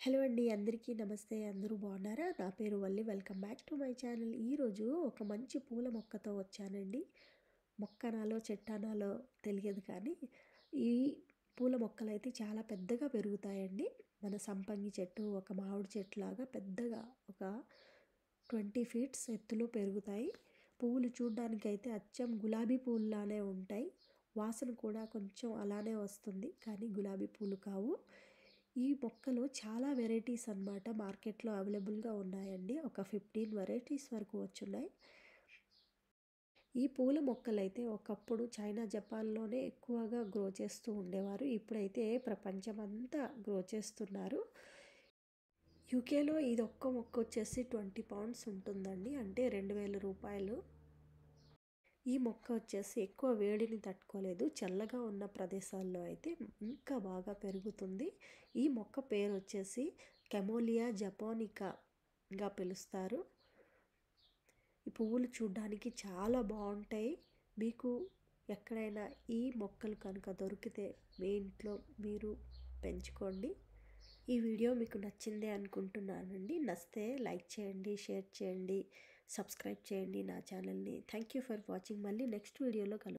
Hello అండి, అందరికీ నమస్తే. అందరూ బాగున్నారా? నా పేరు Valli. Welcome back to my channel. ఈరోజు ఒక మంచి పూల మొక్కతో వచ్చానండి. మొక్కనాలో చెట్టనాలో తెలియదు కానీ ఈ పూల మొక్కలైతే చాలా పెద్దగా పెరుగుతాయండి. మన సంపంగి చెట్టు, ఒక మామిడి చెట్టు లాగా పెద్దగా ఒక 20 ఫీట్స్ ఎత్తులో పెరుగుతాయి. పువ్వులు చూడ్డానికైతే అచ్చం గులాబీ పూల్లానే ఉంటాయి. వాసన కూడా కొంచెం అలానే వస్తుంది, కానీ గులాబీ పూలు కావు. ఈ మొక్కలు చాలా వెరైటీస్ అన్నమాట మార్కెట్లో అవైలబుల్గా ఉన్నాయండి. ఒక 15 వెరైటీస్ వరకు వచ్చున్నాయి. ఈ పూల మొక్కలైతే ఒకప్పుడు చైనా, జపాన్లోనే ఎక్కువగా గ్రో చేస్తూ ఉండేవారు. ఇప్పుడైతే ప్రపంచమంతా గ్రో చేస్తున్నారు. యూకేలో ఇది ఒక్క మొక్క వచ్చేసి 20 పౌండ్స్ ఉంటుందండి, అంటే 2000 రూపాయలు. ఈ మొక్క వచ్చేసి ఎక్కువ వేడిని తట్టుకోలేదు. చల్లగా ఉన్న ప్రదేశాల్లో అయితే ఇంకా బాగా పెరుగుతుంది. ఈ మొక్క పేరు వచ్చేసి కెమోలియా జపోనికాగా పిలుస్తారు. ఈ పువ్వులు చూడ్డానికి చాలా బాగుంటాయి. మీకు ఎక్కడైనా ఈ మొక్కలు కనుక దొరికితే మీ ఇంట్లో మీరు పెంచుకోండి. ఈ వీడియో మీకు నచ్చిందే అనుకుంటున్నానండి. నచ్చితే లైక్ చేయండి, షేర్ చేయండి, సబ్స్క్రైబ్ చేయండి నా ఛానల్ని. Thank you for watching. మళ్ళీ నెక్స్ట్ వీడియోలో కలుద్దాం.